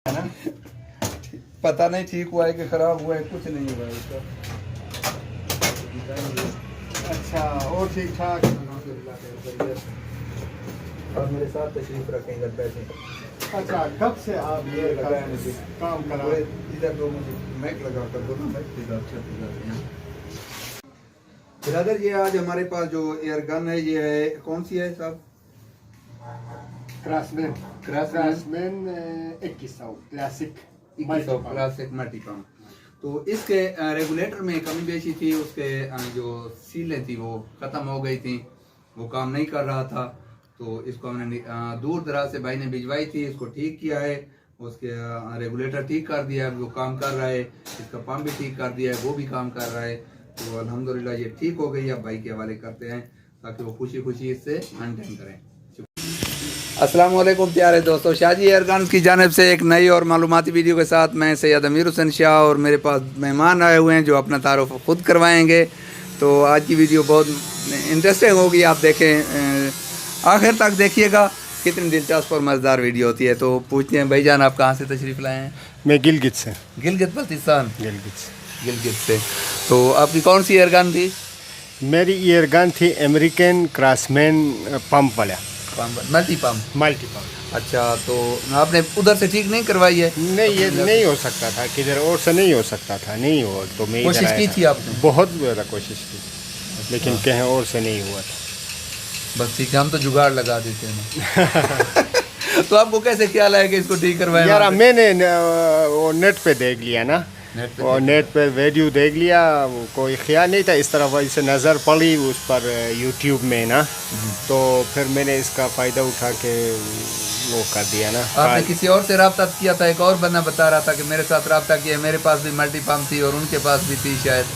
है ना, पता नहीं ठीक हुआ है कि खराब हुआ है, कुछ नहीं हुआ है इसका। अच्छा, और ठीक ठाक। और मेरे साथ तशरीफ रखेंगे बैठे। अच्छा, कब से आप ये काम कर रहे हैं? इधर दो मुझे मैक लगा कर दो ना, मैक ब्रदर। ये आज हमारे पास जो एयर गन है, ये है कौन सी है साहब? क्रासमैन 2100 क्लासिक मल्टी पंप। तो इसके रेगुलेटर में कमी बेशी थी, उसके जो सीलें थी वो ख़त्म हो गई थी, वो काम नहीं कर रहा था। तो इसको हमने दूर दराज से भाई ने भिजवाई थी, इसको ठीक किया है, उसके रेगुलेटर ठीक कर दिया है, वो काम कर रहा है। इसका पंप भी ठीक कर दिया है, वो भी काम कर रहा है। तो अल्हम्दुलिल्लाह ये ठीक हो गई। अब भाई के हवाले करते हैं ताकि वो खुशी खुशी इससे अनटेन करें। अस्सलाम वालेकुम प्यारे दोस्तों, शाहजी एयरगन की जानिब से एक नई और मालूमाती वीडियो के साथ मैं सैयद अमीर हुसैन शाह और मेरे पास मेहमान आए हुए हैं जो अपना तारुफ खुद करवाएंगे। तो आज की वीडियो बहुत इंटरेस्टिंग होगी, आप देखें, आखिर तक देखिएगा, कितनी दिलचस्प और मज़ेदार वीडियो होती है। तो पूछते हैं भाईजान, आप कहाँ से तशरीफ़ लाए हैं? मैं गिलगित से। गिलगित बल्तिस्तान? गिलगित से। तो आपकी कौन सी एयरगन थी? मेरी एयरगन थी अमेरिकन क्रासमैन पंप वाला, मल्टी पंप। अच्छा, तो आपने उधर से ठीक नहीं करवाई है? नहीं, ये नहीं हो सकता था, किधर और से नहीं हो सकता था, नहीं हो। तो मैं कोशिश की थी आपने? बहुत ज़्यादा कोशिश की, लेकिन कहीं और से नहीं हुआ था। बस ठीक है, हम तो जुगाड़ लगा देते हैं ना। तो आपको कैसे ख्याल आया कि इसको ठीक करवाएं? यार मैंने वो नेट पे देख लिया ना, और नेट पे वीडियो देख लिया, कोई ख्याल नहीं था इस तरफ, वैसे नज़र पड़ी उस पर यूट्यूब में ना, तो फिर मैंने इसका फ़ायदा उठा के वो कर दिया ना। आपने किसी और से रब्ता किया था? एक और बंदा बता रहा था कि मेरे साथ रब्ता किया, मेरे पास भी मल्टी पंप थी और उनके पास भी थी शायद,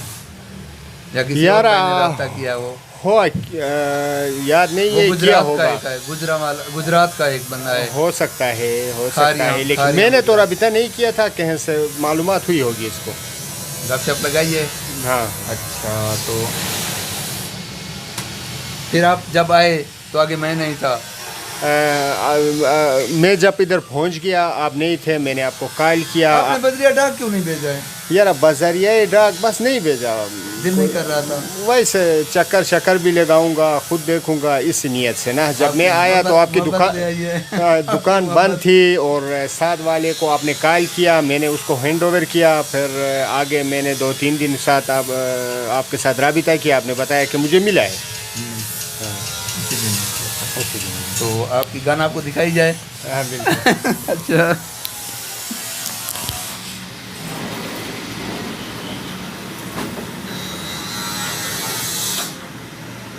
या किसी और ने रब्ता किया वो हो याद नहीं है, क्या होगा। गुजरात का एक बंदा है, हो सकता है, लेकिन मैंने तो रब्ता नहीं किया था, कहीं से मालूमात हुई होगी इसको। गपशप लगाइए। हाँ। अच्छा, तो फिर आप जब आए तो आगे मैं नहीं था? मैं जब इधर पहुंच गया आप नहीं थे, मैंने आपको कॉल किया। आपने बजरिया डाक क्यों नहीं भेजा है? यार बजरिया डाक बस नहीं भेजा, दिल नहीं कर रहा था। वैसे चक्कर भी लगाऊंगा, खुद देखूंगा इस नियत से ना। जब मैं आया तो आपकी दुकान बंद थी, और साथ वाले को आपने कॉल किया, मैंने उसको हैंड ओवर किया। फिर आगे मैंने 2-3 दिन साथ आपके साथ राबिता किया, आपने बताया कि मुझे मिला है। तो आपकी गन आपको दिखाई जाए? हाँ बिल्कुल। अच्छा,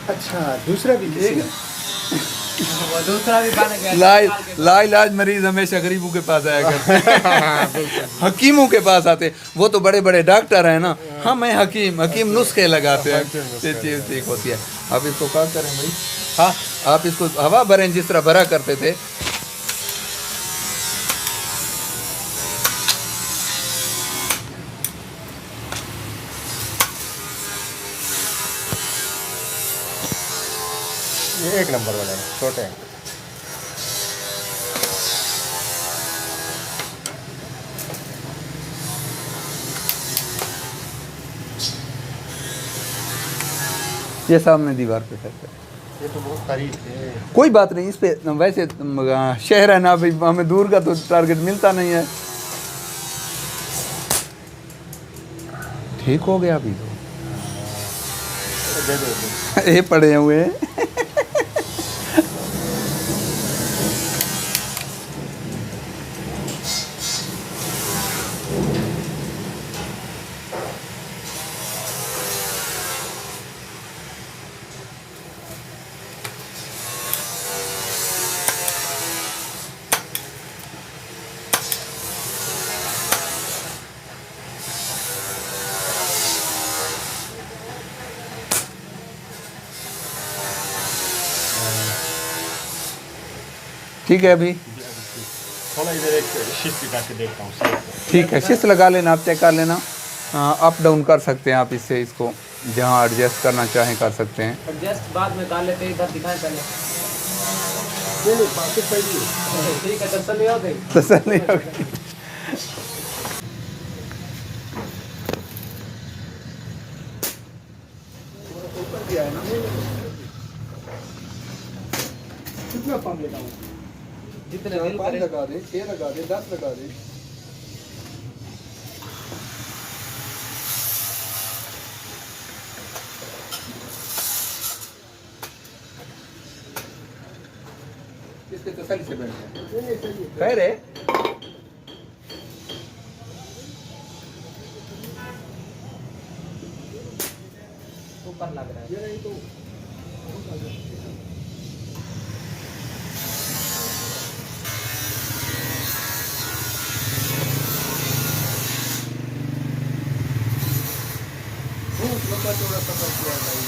अच्छा, दूसरा भी किसी दूसरा भी लाइलाज मरीज हमेशा गरीबों के पास आया करते, हकीमों के पास आते। वो तो बड़े बड़े डॉक्टर हैं ना, हम हैं हकीम नुस्खे लगाते हैं, चीज़ ठीक होती है। आप इसको क्या करें भाई? हाँ, आप इसको हवा भरें जिस तरह भरा करते थे। ये 1 नंबर वाला है, छोटे हैं। ये सामने दीवार पे है। ये तो बहुत करीब है। कोई बात नहीं, इस पे वैसे शहर है ना भाई, हमें दूर का तो टारगेट मिलता नहीं है। ठीक हो गया अभी तो। ये पड़े हुए हैं। ठीक है, अभी थोड़ा इधर एक शिफ्ट लगा के देखता हूँ। ठीक है, शिफ्ट लगा लेना, आप चेक कर लेना, अप डाउन कर सकते हैं आप इससे, इसको जहाँ एडजस्ट करना चाहें कर सकते हैं। एडजस्ट बाद में कर लेते हैं, इधर दिखाएं पहले। नहीं, ठीक है, तसल्ली हो गई। तसल्ली हो गई। ऊपर भी आया ना। कितना पाम लेता हूँ? जितने दिल 5 करे लगा दे, 6 लगा दे, 10 लगा दे। इसके तसल्ली से बैठ जाए। खैर है। ऊपर लग रहा है। बहुत लंबा चौड़ा सफर किया है भाई।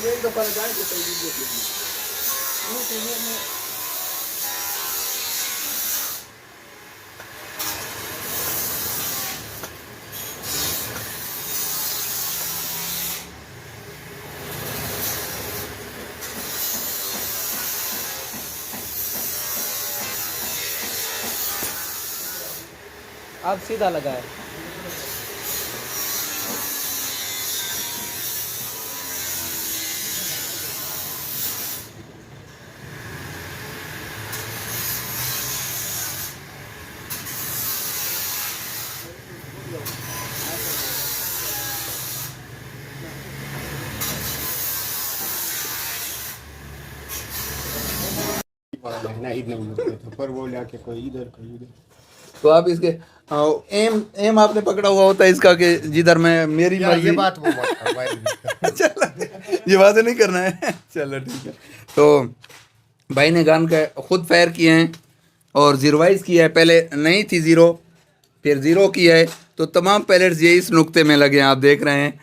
एक दफा लगाए तो सही वीडियो के लिए। अब सीधा लगा है। ना इधर उधर तो पर वो लाके कोई इधर कोई उधर। तो आप इसके एम एम आपने पकड़ा हुआ होता है इसका कि जिधर मैं मेरी मर्जी। ये बात वो मत कर भाई। चलो ये बात नहीं करना है। चलो ठीक है। तो भाई ने गन का खुद फायर किए हैं और जीरोवाइज किया है। पहले नहीं थी जीरो, फिर जीरो किया है। तो तमाम पैलेट्स ये इस नुक्ते में लगे हैं, आप देख रहे हैं।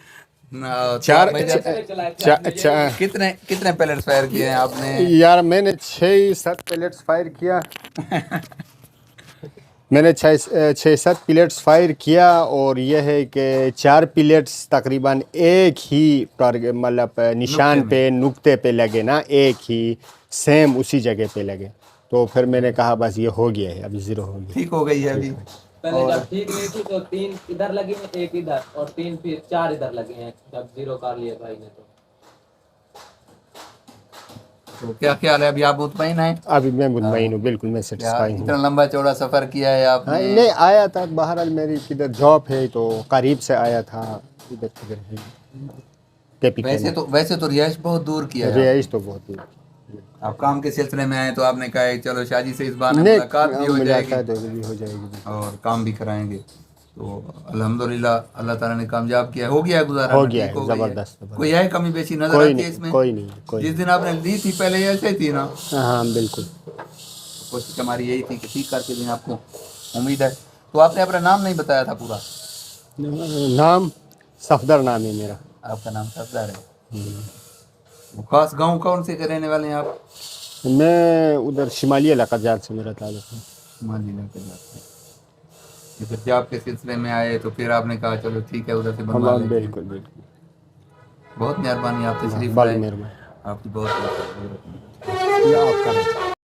तो चार भाई कितने कितने पैलेट्स फायर किए हैं आपने? यार मैंने 6-7 पैलेट्स फायर किया। मैंने 6-7 पैलेट्स फायर किया और यह है कि 4 पैलेट्स तकरीबन एक ही टारगेट मतलब निशान पे नुक्ते पे लगे ना, एक ही सेम उसी जगह पे लगे। तो फिर मैंने कहा बस ये हो गया है, अभी जीरो हो गया। ठीक हो गई है अभी। पहले जब ठीक नहीं थी तो 3 इधर लगे हैं, 1 इधर और 3 फिर 4 इधर लगे हैं जब जीरो कर लिए भाई ने। तो क्या ख्याल है, अभी आप मुतमईन हैं? अभी मैं मुतमईन हूँ, बिल्कुल मैं यार सेटिस्फाई हूँ। इतना लंबा चौड़ा सफर किया है हाँ, आपने। नहीं आया था बहरहाल मेरी किधर जॉब है तो करीब से आया था इधर किधर है। वैसे तो रिहाइश बहुत दूर किया है। रिहाइश तो बहुत दूर। आप काम के सिलसिले में आए तो आपने कहा है, चलो शादी से इस बार नहीं, मुलाकात भी हो मुलाकात जाएगी भी हो जाएगी और काम भी कराएंगे। तो अल्हम्दुलिल्लाह अल्लाह ताला ने कामयाब किया, हो गया गुजारा, हो गया ठीक है, गई जबरदस्त। कोई है कमी बेशी नजर कोई आती है नहीं, इसमें? कोई नहीं, कोई जिस दिन आपने ली थी पहले ऐसे थी ना? हाँ बिल्कुल। कोशिश हमारी यही थी कि ठीक करके दें आपको, उम्मीद है। तो आपने अपना नाम नहीं बताया था पूरा। नाम सफदर नाम है मेरा। आपका नाम सफदर है। खास गांव कौन से के रहने वाले हैं आप? मैं उधर शिमाली इलाका जात से मेरा ताल्लुक है। शिमाली इलाके जाते हैं। फिर जॉब के सिलसिले में आए तो फिर आपने कहा चलो ठीक है उधर से बनवा हाँ लेंगे। बिल्कुल बिल्कुल। बहुत मेहरबानी, आप तशरीफ बड़ी लाए, मेहरबानी। आपकी बहुत बहुत ये आपका